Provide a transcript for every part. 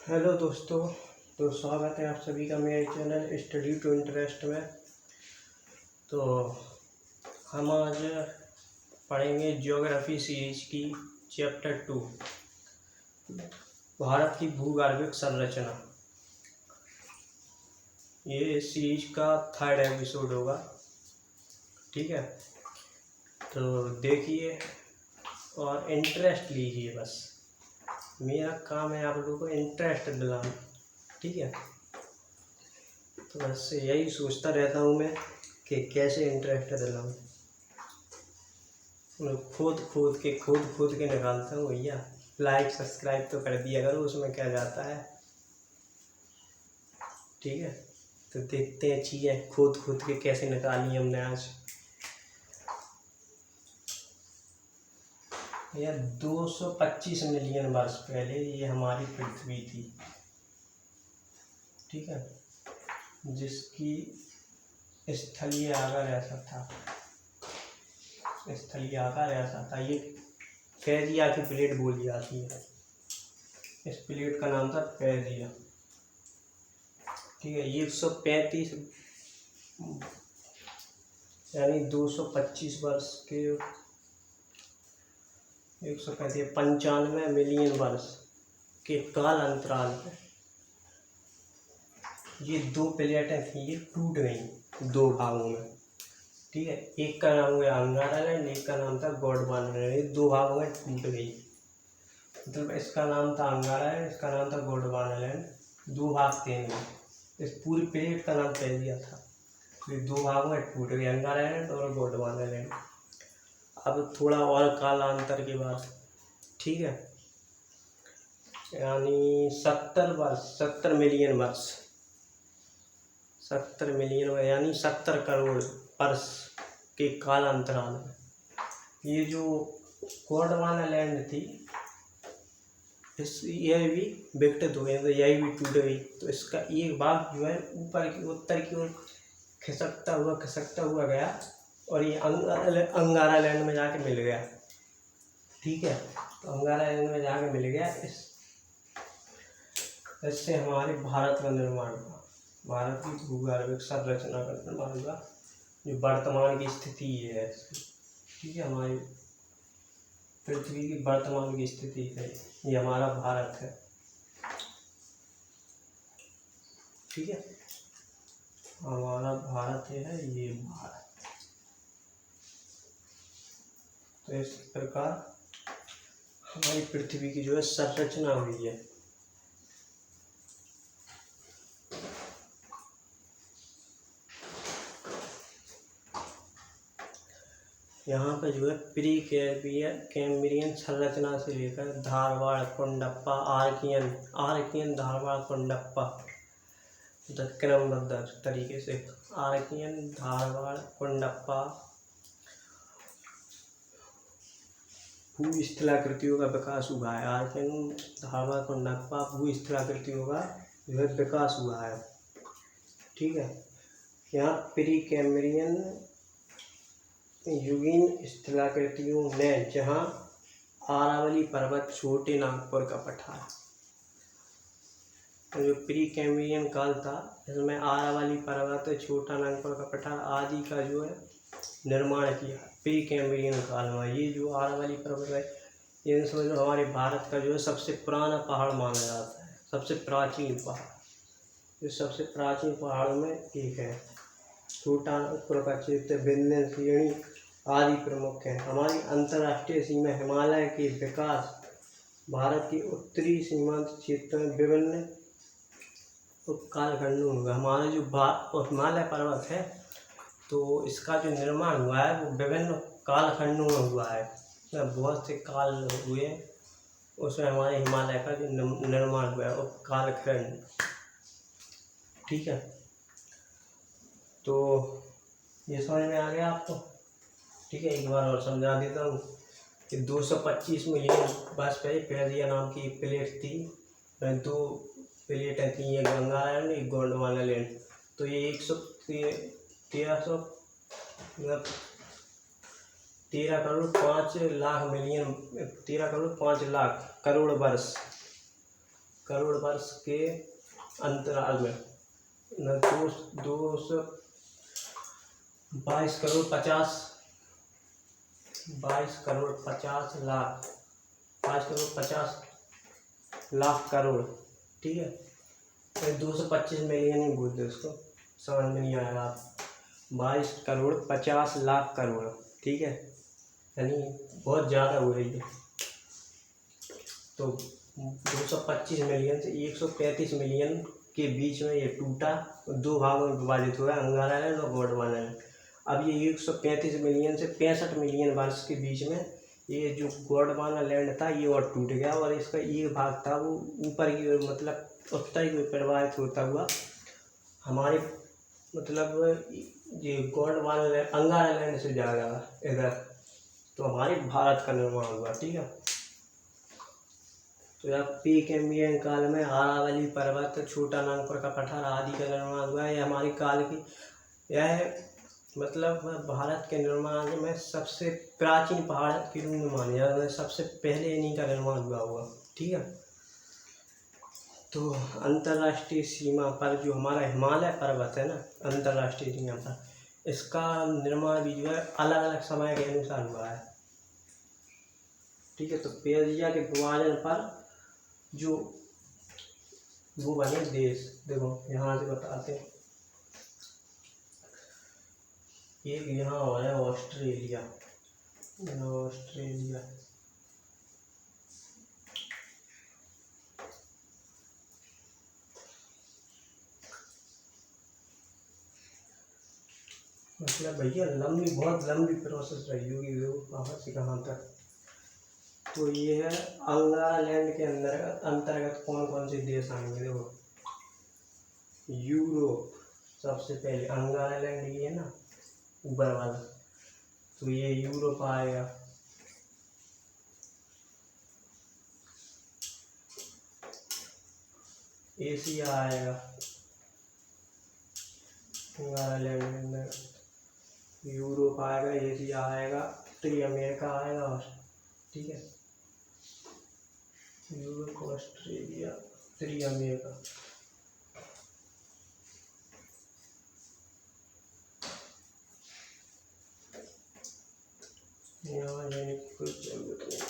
Hello दोस्तों। तो स्वागत है आप सभी का मेरे चैनल स्टडी टू इंटरेस्ट में। तो हम आज पढ़ेंगे ज्योग्राफी सीरीज की चैप्टर 2 भारत की भूगर्भिक संरचना। ये इस सीरीज का 3rd एपिसोड होगा। ठीक है, तो देखिए और इंटरेस्ट लीजिए। बस मेरा काम है आप लोगों को इंटरेस्ट दिलाना। ठीक है, तो बस यही सोचता रहता हूँ मैं कि कैसे इंटरेस्ट दिलाऊँ। खोद के निकालता हूँ भैया। लाइक सब्सक्राइब तो कर दिया करो, उसमें क्या जाता है। ठीक है, तो देखते हैं चीज़ें खोद के कैसे निकाली हमने आज। यह 225 मिलियन वर्ष पहले ये हमारी पृथ्वी थी। ठीक है, जिसकी स्थलीय आकार ऐसा था। ये फैजिया की प्लेट बोली जाती है। इस प्लेट का नाम था फैजिया। ठीक है, 135 यानी 225 वर्ष के 95 मिलियन वर्ष के काल अंतराल पे ये 2 प्लेटें थी, ये टूट गई 2 भागों में। ठीक है, एक का नाम हुआ अंगारा लैंड, एक का नाम था गोंडवाना लैंड। ये 2 भागों में टूट गई। मतलब इसका नाम था अंगारा लैंड, इसका नाम था गोंडवाना लैंड। 2 भाग थे इनमें। इस पूरी प्लेट का नाम फैजिया था। ये 2 भागों में टूट गई, अंगारा लैंड और गोंडवाना लैंड। अब थोड़ा और कालांतर के बाद, ठीक है, यानी 70 मिलियन वर्ष, 70 मिलियन यानी 70 करोड़ वर्ष के काल अंतराल में ये जो गोंडवाना लैंड थी, यह भी विकसित हो गई, तो यही भी टूट गई। तो इसका एक भाग जो है ऊपर की उत्तर की ओर खिसकता हुआ गया और ये अंगारा लैंड में जाके मिल गया। ठीक है, तो अंगारा लैंड में जाके मिल गया। इससे हमारे भारत का निर्माण हुआ। भारत की भूगर्भिक संरचना का निर्माण हुआ, जो वर्तमान की स्थिति ये है। ठीक है, हमारी पृथ्वी की वर्तमान की स्थिति है, ये हमारा भारत है। ठीक है, हमारा भारत है, ये भारत। तो इस प्रकार हमारी पृथ्वी की जो है संरचना हुई है। यहाँ पे जो है प्री कैम्ब्रियन संरचना से लेकर धारवाड़ कुंडप्पा आर्कियन धारवाड़ कुंडप्पा क्रमबद्ध तरीके से आर्कियन धारवाड़ कुंडप्पा भूस्थलाकृतियों का विकास हुआ है। आर्कियन धारवाड़ कुंडप्पा भूस्थलाकृतियों का जो है विकास हुआ है। ठीक है, यहाँ प्री कैम्ब्रियन युगीन स्थलाकृतियों में जहाँ अरावली पर्वत, छोटे नागपुर का पठार, तो जो प्री कैम्ब्रियन काल था, इसमें अरावली पर्वत, छोटा नागपुर का पठार आदि का जो है निर्माण किया प्री कैम्ब्रियन काल में। ये जो अरावली पर्वत है, ये समझो हमारे भारत का जो है सबसे पुराना पहाड़ माना जाता है, सबसे प्राचीन पहाड़। जो सबसे प्राचीन पहाड़ों में एक है। छोटा नागपुर का क्षेत्र, विंध्य श्रेणी आदि प्रमुख हैं। हमारी अंतर्राष्ट्रीय सीमा हिमालय के विकास भारत की उत्तरी सीमांत क्षेत्र में विभिन्न कालखंडों में हमारा जो हिमालय पर्वत है, तो इसका जो निर्माण हुआ है वो विभिन्न कालखंडों में हुआ है। बहुत से काल हुए, उसमें हमारे हिमालय का जो निर्माण हुआ है वो कालखंड। ठीक है, तो ये समझ में आ गया आपको। ठीक है, एक बार और समझा देता हूँ कि 225 मिलियन वर्ष पहले फैजिया नाम की एक प्लेट थी। 2 प्लेटें थी, एक गंगा लैंड, एक गोंडवाना लैंड। तो ये 13 करोड़ 5 लाख मिलियन, 13 करोड़ 5 लाख करोड़ वर्ष करोड़ वर्ष के अंतराल में 22 करोड़ 50 लाख 5 करोड़ 50 लाख करोड़, ठीक है। 225 मिलियन ही बोलते उसको, समझ में नहीं आएगा आप। 22 करोड़ 50 लाख करोड़, ठीक है, यानी बहुत ज़्यादा हो रही है। तो 225 मिलियन से 135 मिलियन के बीच में ये टूटा, 2 भागों में विभाजित हुआ, अंगारा लैंड और गोंडवाना लैंड। अब ये 135 मिलियन से 65 मिलियन वर्ष के बीच में ये जो गोंडवाना लैंड था ये और टूट गया, और इसका एक भाग था वो ऊपर की ओर, मतलब उत्तर की ओर प्रवाहित होता हुआ हमारे मतलब ये गोंडवाना लैंड अंगारा लैंड से जाएगा इधर, तो हमारे भारत का निर्माण हुआ, ठीक है। तो यह प्री-कैम्ब्रियन काल में अरावली पर्वत, छोटा नागपुर का पठार आदि का निर्माण हुआ है। यह हमारे काल की यह मतलब भारत के निर्माण में सबसे प्राचीन पहाड़ के रूप में माना जाता है, सबसे पहले इन्हीं का निर्माण हुआ, ठीक है। तो अंतर्राष्ट्रीय सीमा पर जो हमारा हिमालय पर्वत है ना, अंतर्राष्ट्रीय सीमा पर, इसका निर्माण भी जो है अलग अलग समय के अनुसार हुआ है, ठीक है। तो पेरिया के विभाजन पर जो वो बने देश, देखो यहाँ से बताते हैं। एक यहाँ हो है ऑस्ट्रेलिया, मतलब भैया बहुत लंबी प्रोसेस रही होगी, वो कहाँ से कहाँ तक। तो ये है अंगारा लैंड के अंतर्गत कौन कौन से देश आएंगे, देखो यूरोप सबसे पहले, अंगारा लैंड ये है ना ऊपर वाला, तो ये यूरोप आएगा। एशिया आएगा अंगारा लैंड के अंदर, यूरोप आएगा, एशिया आएगा, उत्तरी अमेरिका आएगा, ठीक है। यूरोप, ऑस्ट्रेलिया, उत्तरी अमेरिका। यहाँ जाने की कोई जरूरत नहीं।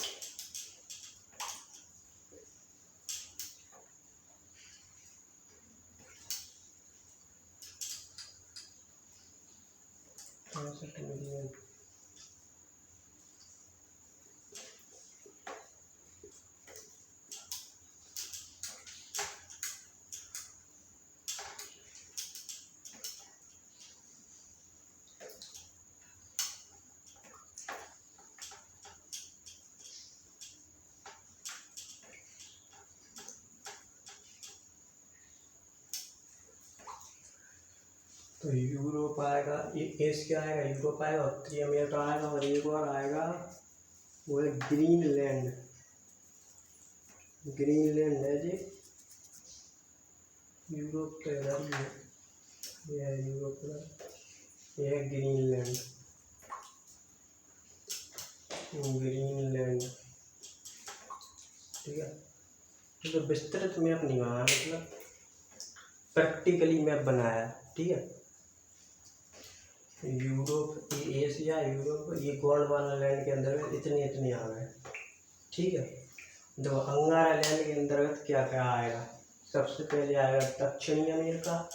मिलियन तो यूरोप आएगा, एशिया आएगा, यूरोप आएगा, उत्तरी अमेरिका आएगा, और एक और आएगा वो है ग्रीनलैंड। ग्रीनलैंड है जी, यूरोप तो इधर ही है, ये है यूरोप का, ये है ग्रीनलैंड। ठीक है। तो विस्तृत मैप नहीं बनाया, मतलब प्रैक्टिकली मैप बनाया, ठीक है। यूरोप, ये एशिया, यूरोप, ये गोंडवाना लैंड के अंदर इतने आ गए, ठीक है। देखो अंगारा लैंड के अंतर्गत क्या क्या आएगा, सबसे पहले आएगा दक्षिणी अमेरिका,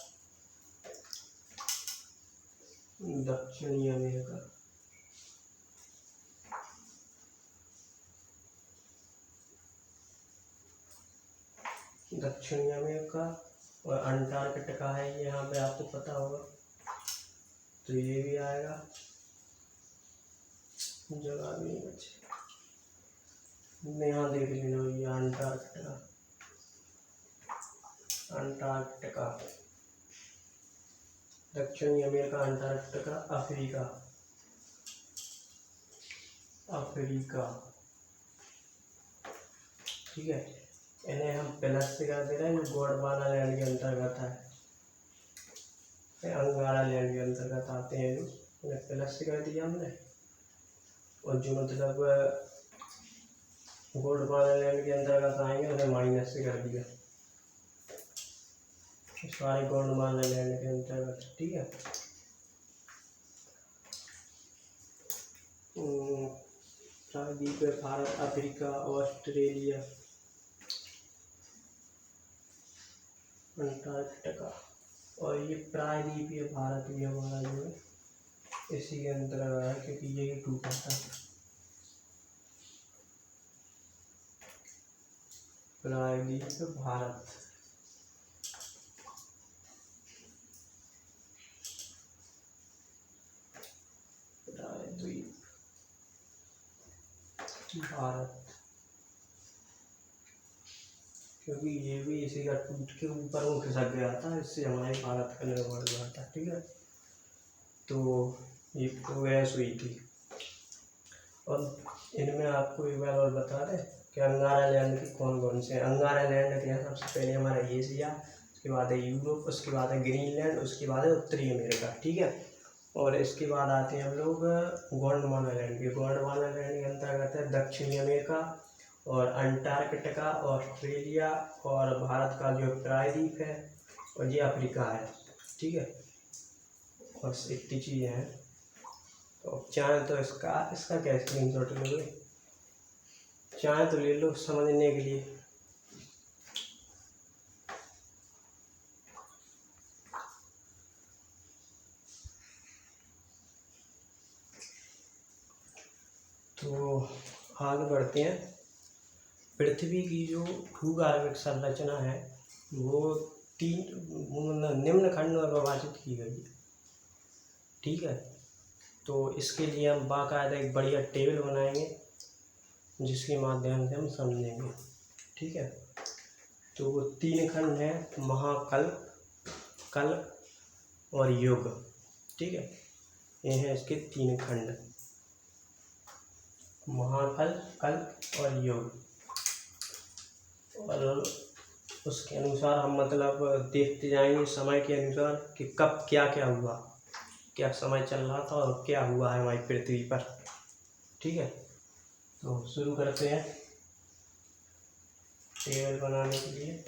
दक्षिणी अमेरिका, दक्षिणी अमेरिका, और अंटार्कटिका है ये, यहाँ पे आपको पता होगा, तो ये भी आएगा, जगह भी नहीं बची, यहाँ देख लेना, ये अंटार्कटिका, अंटार्कटिका, दक्षिणी अमेरिका, अंटार्कटिका, अफ्रीका, अफ्रीका, ठीक है। इन्हें हम प्लस से कर दे रहे हैं, जो गोंडवाना लैंड के अंतर्गत है, अंगारा लैंड के अंतर्गत आते हैं, जो उन्हें प्लस से कर दिया हमने, और जो मतलब गोंडवाना लैंड के अंतर्गत आएंगे उन्हें माइनस से कर दिया, सारे गोंडवाना लैंड के अंतर्गत, ठीक है। प्रायद्वीप है भारत, अफ्रीका, ऑस्ट्रेलिया, अंटार्कटिका, और ये प्रायद्वीपीय भारत भी हमारा जो है इसी के अंतर्गत है, क्योंकि ये टूटा था। प्रायद्वीप भारत, प्रायद्वीप भारत, क्योंकि ये भी इसी का टूट के ऊपर वो खिसक गया था, इससे हमारे भारत का निर्माण हुआ था, ठीक है। तो ये प्रयास हुई थी। और इनमें आपको एक बार और बता दें कि अंगारा लैंड के कौन कौन से हैं। अंगारा लैंड के हैं सबसे पहले हमारा एशिया, उसके बाद है यूरोप, उसके बाद है ग्रीनलैंड, उसके बाद है उत्तरी अमेरिका, ठीक है। और इसके बाद आते हैं हम लोग गोंडवाना लैंड के। गोंडवाना लैंड के अंतर्गत है दक्षिणी अमेरिका और अंटार्कटिका, ऑस्ट्रेलिया, और भारत का जो प्रायद्वीप है, और ये अफ्रीका है, ठीक है। बस इतनी चीज़ें हैं। तो चाहे तो इसका क्या स्क्रीनशॉट लोगे, चाहे तो ले लो समझने के लिए। तो आगे बढ़ते हैं। पृथ्वी की जो भूगर्भिक संरचना है वो निम्न खंड में विभाजित की गई है, ठीक है। तो इसके लिए हम बाकायदा एक बढ़िया टेबल बनाएंगे जिसके माध्यम से हम समझेंगे, ठीक है। तो वो 3 खंड हैं, महाकल्प, कल्प और युग, ठीक है। ये हैं इसके 3 खंड, महाकल्प, कल्प और युग। और उसके अनुसार हम मतलब देखते जाएंगे समय के अनुसार कि कब क्या क्या हुआ, क्या समय चल रहा था और क्या हुआ है हमारी पृथ्वी पर, ठीक है। तो शुरू करते हैं टेबल बनाने के लिए।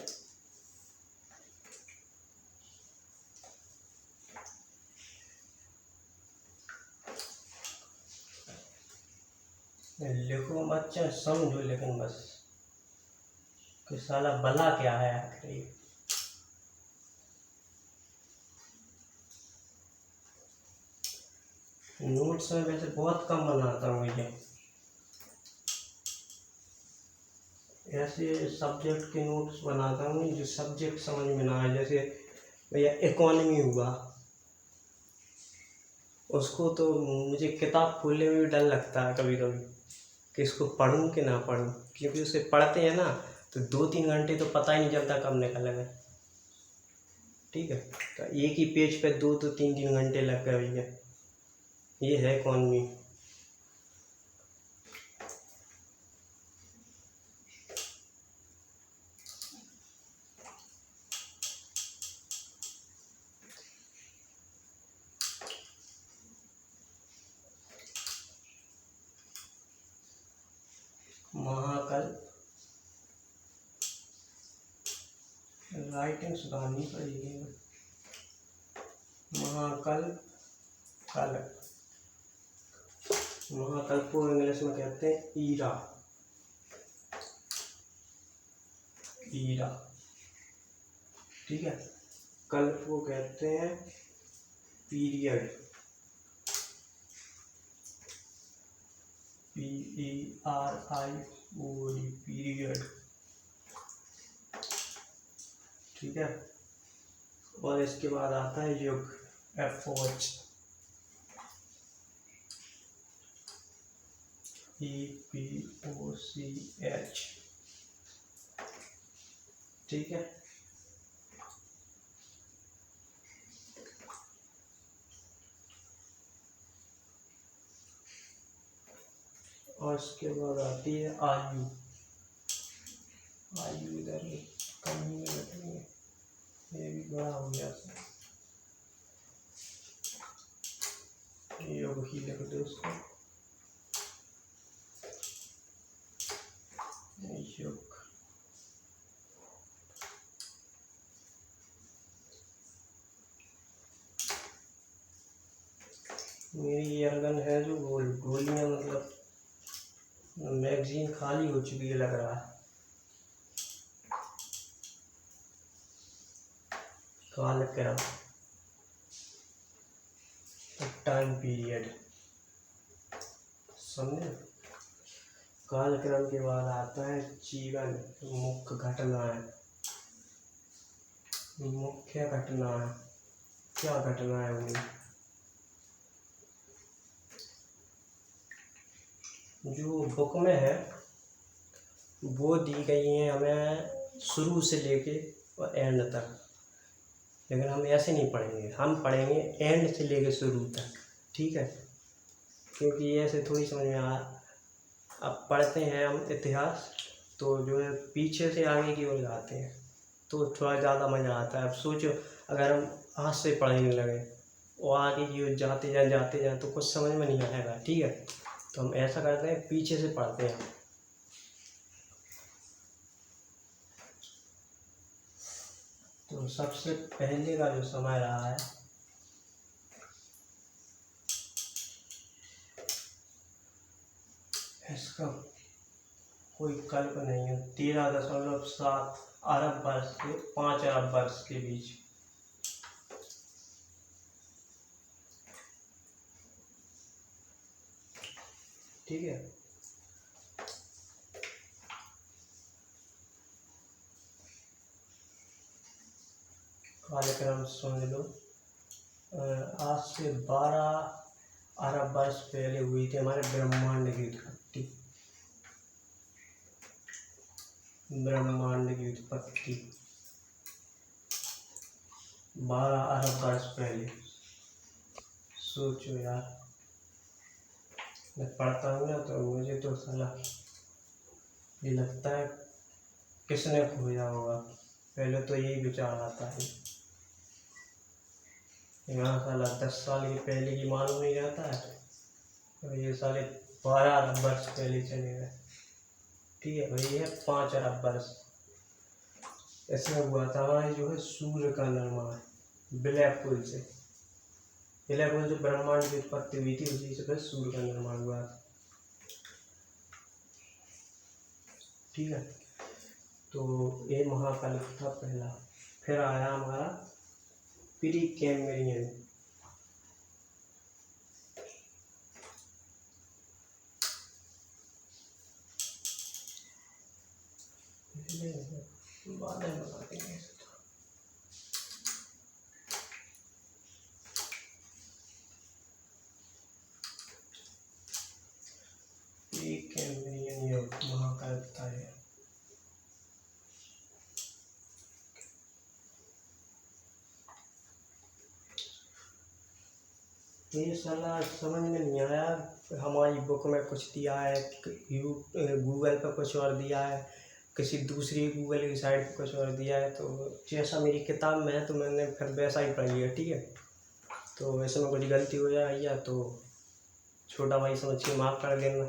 लिखो बच्चा, समझो लेकिन बस कि साला बला क्या है आखिर। नोट्स में वैसे बहुत कम बनाता हूँ ये, ऐसे सब्जेक्ट के नोट्स बनाता हूँ जो सब्जेक्ट समझ में ना आए। जैसे भैया इकोनॉमी हुआ, उसको तो मुझे किताब खोलने में भी डर लगता है कभी कभी कि इसको पढूं कि ना पढूं, क्योंकि उसे पढ़ते हैं ना तो 2-3 घंटे तो पता ही नहीं चलता कब निकल गए, ठीक है। तो एक ही पेज पे 2-3 घंटे लग गए भैया, ये है इकोनॉमी। महाकल्प, राइटिंग सुधारनी पड़ेगी। महाकल्प, कल्प, महाकल्प को इंग्लिश में कहते हैं ईरा, ईरा, ठीक है। कल्प को कहते हैं पीरियड, PERIOD, पीरियड, ठीक है। और इसके बाद आता है युग, FOH, EPOCH, ठीक है। और इसके बाद आती है आयु, आयु इधर ही कमी में रखेंगे, ये भी बड़ा हो गया, योग ही लिख दो उसको, योग। मेरी एयरगन है जो गोलियाँ मतलब मैगजीन खाली हो चुकी है लग रहा है। कालक्रम टाइम पीरियड समझे। कालक्रम के बाद आता है जीवन, मुख्य घटनाएं। मुख्य घटनाएं क्या घटनाएं हुई जो बुक में है वो दी गई हैं हमें शुरू से लेके और एंड तक, लेकिन हम ऐसे नहीं पढ़ेंगे, हम पढ़ेंगे एंड से लेके शुरू तक, ठीक है। क्योंकि ये ऐसे थोड़ी समझ में अब पढ़ते हैं हम इतिहास तो जो है पीछे से आगे की ओर जाते हैं तो थोड़ा ज़्यादा मज़ा आता है। अब सोचो अगर हम आज से पढ़ने लगे और आगे की ओर जाते जाए तो कुछ समझ में नहीं आएगा, ठीक है। तो हम ऐसा करते हैं पीछे से पढ़ते हैं। तो सबसे पहले का जो समय रहा है इसका कोई कल्प नहीं है। 13.7 अरब वर्ष से 5 अरब वर्ष के बीच। ठीक है। कार्यक्रम सुन लो। आज से 12 अरब वर्ष पहले हुई थी हमारे ब्रह्मांड की उत्पत्ति। ब्रह्मांड की उत्पत्ति 12 अरब वर्ष पहले। सोचो यार, मैं पढ़ता हूँ ना तो मुझे तो साला ये लगता है किसने खोजा होगा, पहले तो यही विचार आता है। यहाँ साला 10 साल की पहले की मालूम नहीं रहता है तो ये साले 12 अरब वर्ष पहले चले गए, ठीक है भाई। है 5 अरब वर्ष। इसमें हुआ था हमारे जो है सूर्य का निर्माण ब्लैक होल से। ब्लैक होल से ब्रह्मांड की उत्पत्ति हुई थी, उसी से फिर सूर्य का निर्माण हुआ, ठीक है। तो ये महाकल्प था पहला। फिर आया हमारा प्री कैम्ब्रियन। बाद में बता देंगे। प्री कैम्ब्रियन युग महाकल्प था ये। ये साला समझ में नहीं आया। हमारी बुक में कुछ दिया है, गूगल पर कुछ और दिया है, किसी दूसरी गूगल की साइट पर कुछ और दिया है। तो जैसा मेरी किताब में है तो मैंने फिर वैसा ही पढ़ लिया, ठीक है। तो इसमें कुछ गलती हो जाएगी तो छोटा भाई समझ के माफ़ कर देना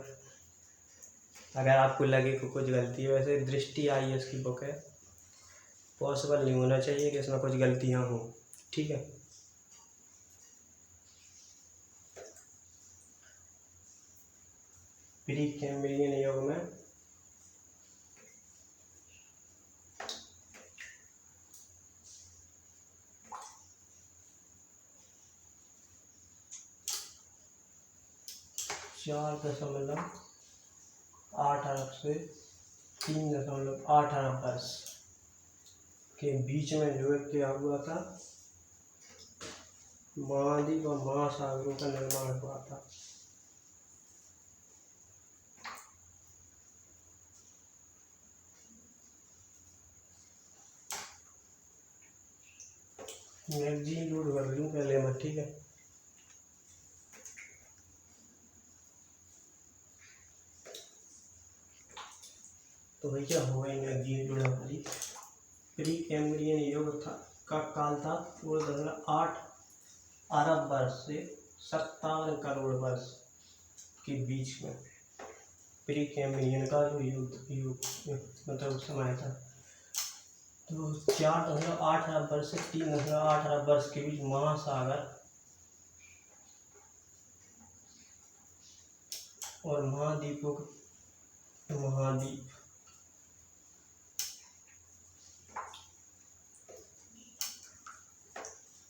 अगर आपको लगे कि कुछ गलती है। वैसे दृष्टि आई है इसकी बुक है, पॉसिबल नहीं होना चाहिए कि इसमें कुछ गलतियाँ हों, ठीक है। प्री कैम्ब्रियन युग में चार 4.8 अरब से 3.8 अरब वर्ष के बीच में जो है क्या हुआ था, महाद्वीप और महासागरों का निर्माण हुआ था। मैगजीन लोड कर लूँ पहले मैं, ठीक है। तो भैया हो गई मैगजीन लोड हमारी। प्री कैम्ब्रियन युग का काल था 4.8 अरब वर्ष से 57 करोड़ वर्ष के बीच में। प्री कैम्ब्रियन का जो युग मतलब समय था। तो 4.8 अरब वर्ष से 3.8 अरब वर्ष के बीच महासागर और महाद्वीपों महाद्वीप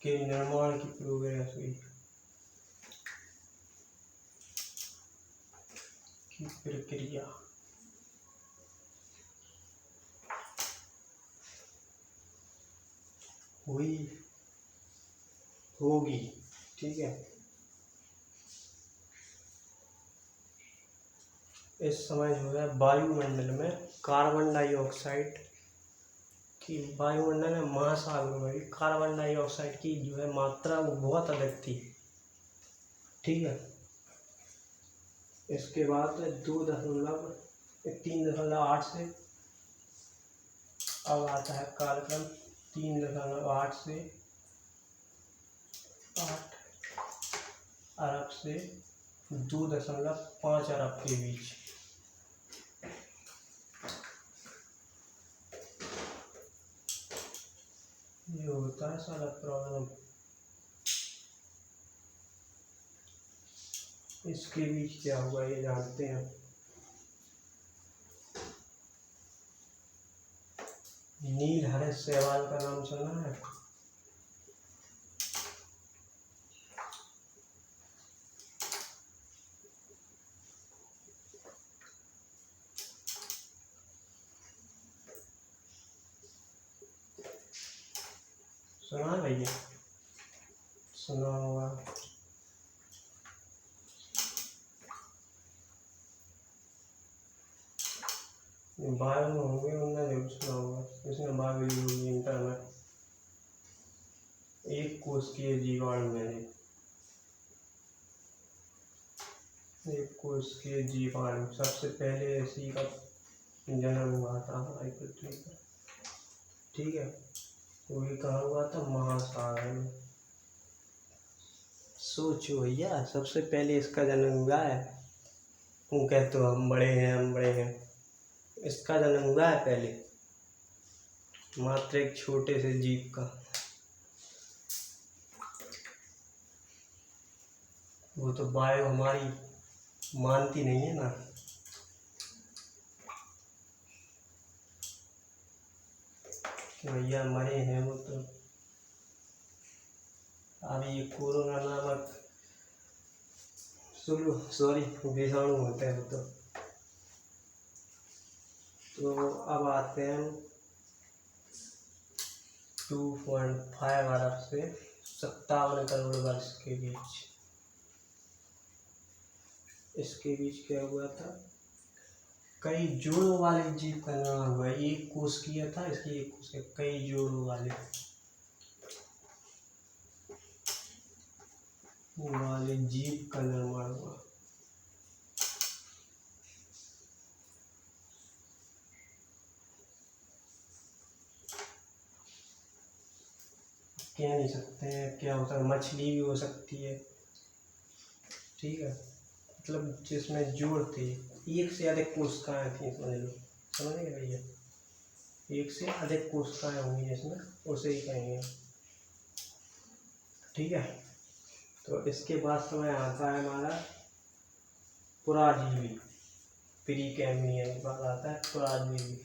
के निर्माण की प्रोग्रेस हुई की प्रक्रिया हुई होगी। ठीक है, इस समय जो है वायुमंडल में कार्बन डाइऑक्साइड की वायुमंडल में महासागरों में भी कार्बन डाइऑक्साइड की जो है मात्रा वो बहुत अधिक थी। ठीक है, इसके बाद 3.8 से अब आता है कालक्रम 3.8 से 8 अरब से 2.5 अरब के बीच। ये होता है सारा प्रॉब्लम। इसके बीच क्या हुआ ये जानते हैं। नील हर्ष सहवाल का नाम सुना है? सुना है भैया? सुना होगा। बायो में होंगे, उन्होंने जरूर सुना होगा। इसने बायो इंटरनेट एक कोशिकीय जीवाणु में एक कोशिकीय जीवाणु सबसे पहले इसी का जन्म हुआ था हमारी पृथ्वी पर। ठीक है, वो भी कहाँ हुआ था? महासागर में। सोचो भैया, सबसे पहले इसका जन्म हुआ है। वो कहते हो हम बड़े हैं, हम बड़े हैं। इसका जन्म हुआ है पहले, मात्र एक छोटे से जीव का। वो तो बायो हमारी मानती नहीं है ना। कि भैया मरे हैं वो तो। अभी ये कोरोना नामक सॉरी विषाणु होते हैं वो तो अब आते हैं 2.5 अरब से 57 करोड़ वर्ष के बीच। इसके बीच क्या हुआ था? कई जोड़ों वाले जीव का निर्माण हुआ। एक कोशिकीय था, इसकी एक कोशिकीय कई जोड़ों वाले जीव का निर्माण हुआ। कह नहीं सकते हैं क्या होता है। मछली भी हो सकती है। ठीक है, मतलब जिसमें जोड़ थे, एक से अधिक कोशिकाएं थी, समझ लो। समझ गए भैया? एक से अधिक कोशिकाएं होंगी जिसमें, उसे ही कहेंगे। ठीक है, तो इसके बाद समय आता है हमारा पुराजीवी, प्रीकैम्बियम के बाद आता है पुराजीवी।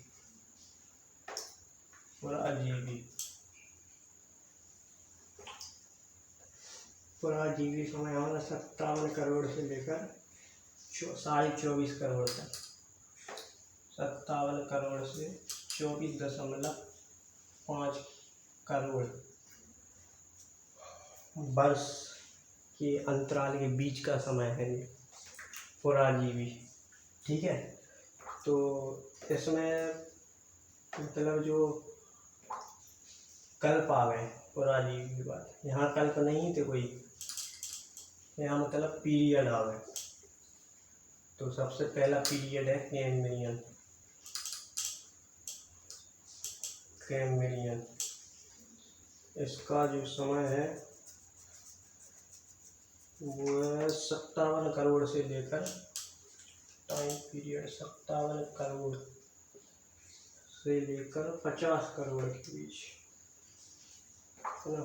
पुराजीवी समय हमारा 57 करोड़ से लेकर 24.5 करोड़ तक। 57 करोड़ से 24.5 करोड़ वर्ष के अंतराल के बीच का समय है ये पुराजीवी। ठीक है, तो इसमें मतलब जो कल्प आ गए पुराजीवी के बाद। यहाँ कल्प नहीं थे कोई, यहाँ मतलब पीरियड आ गए। तो सबसे पहला पीरियड है कैम्ब्रियन। इसका जो समय है वो है 57 करोड़ से लेकर, टाइम पीरियड 57 करोड़ से लेकर 50 करोड़ के बीच है ना।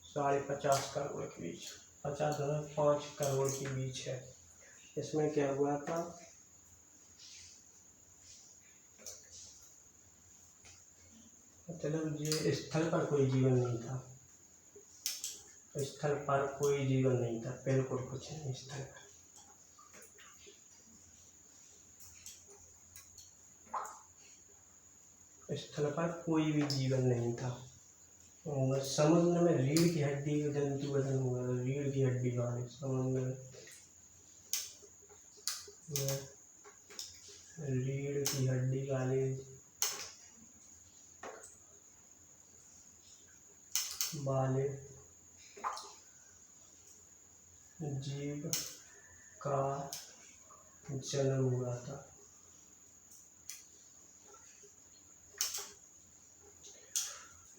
50.5 करोड़ के बीच, 50.5 करोड़ के बीच है। इसमें क्या हुआ था, मतलब ये स्थल पर कोई जीवन नहीं था, स्थल पर कोई जीवन नहीं था, बिल्कुल कुछ नहीं स्थल पर। स्थल पर कोई भी जीवन नहीं था। और समुद्र में रीढ़ की हड्डी का जंतु वजन हुआ, रीढ़ की हड्डी वाले समुद्र में रीढ़ की हड्डी वाले जीव का जन्म हुआ था।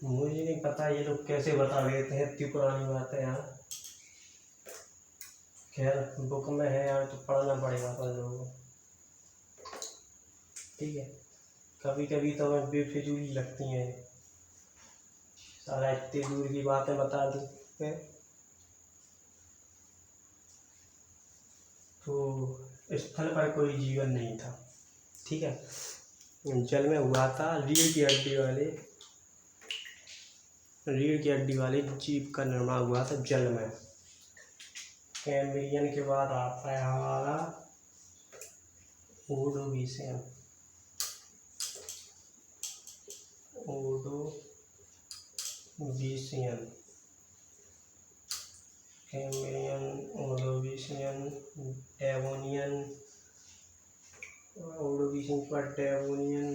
मुझे नहीं पता ये लोग कैसे बता देते हैं, इतनी पुरानी बात है यार। खैर बुक में है यार, तो पढ़ना पड़ेगा अपन लोगों को, ठीक है। कभी कभी तो हमें बेफिजूल लगती हैं, सारा इतनी दूर की बातें बता दी है। तो स्थल पर कोई जीवन नहीं था, ठीक है। जल में हुआ था, रीढ़ की हड्डी वाले जीव का निर्माण हुआ था जल में। कैम्ब्रियन के बाद आता है हमारा Ordovician. Cambrian, Ordovician, Devonian, Ordovician पर डेवोनियन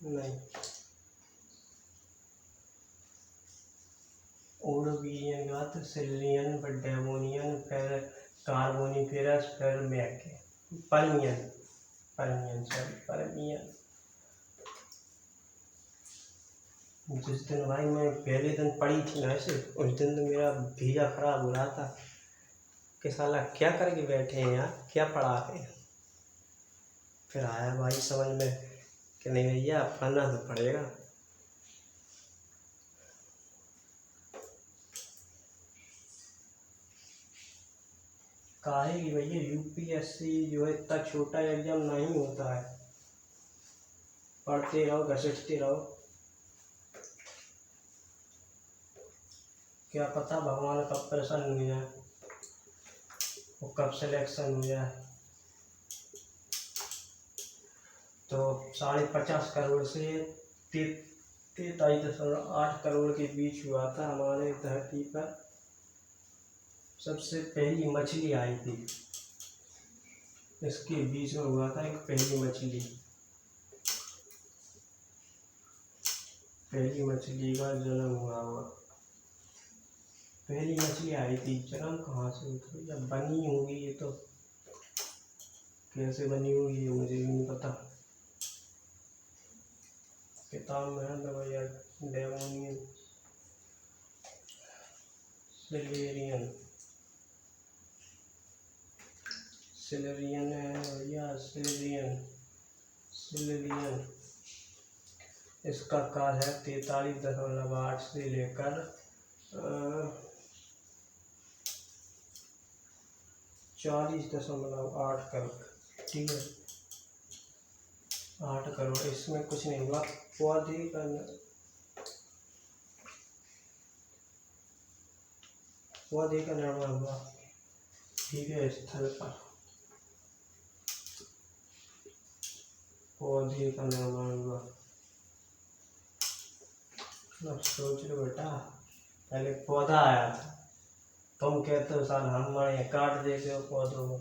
नहीं, ओर्डोविशियन के बाद सिल्लियन, फिर डेवोनियन, फिर कार्बोनिफेरस, फिर परमियन। जिस दिन भाई मैं पहले दिन पढ़ी थी ना ऐसे, उस दिन तो मेरा भेजा खराब हो रहा था कि साला क्या करके बैठे हैं यार, क्या पढ़ा रहे हैं। फिर आया भाई समझ में कि नहीं भैया पढ़ना तो पड़ेगा। काहे कि भैया यूपीएससी जो है इतना छोटा एग्जाम नहीं होता है, पढ़ते रहो, घसीटते रहो, क्या पता भगवान कब प्रसन्न हो जाए और कब सिलेक्शन हो जाए। तो 50.5 करोड़ से 43.8 करोड़ के बीच हुआ था हमारे धरती पर। सबसे पहली मछली आई थी, इसके बीच में हुआ था एक पहली मछली का जन्म हुआ। पहली मछली आई थी, जन्म कहाँ से हुई या बनी होगी, ये तो कैसे बनी होगी मुझे भी नहीं पता, किताब में है ना भैया। डेवोनियन, सिलेरियन है भैया, सिलेरियन। इसका काल है 43.8 से लेकर 40.8 करोड़, ठीक है, 8 करोड़। इसमें कुछ नहीं हुआ, पौधे का निर्माण हुआ, ठीक है। स्थल पर पौधे का निर्माण हुआ। अब सोच लो बेटा, पहले पौधा आया था, तुम कहते हो साल हमारे काट देते हो पौधों को।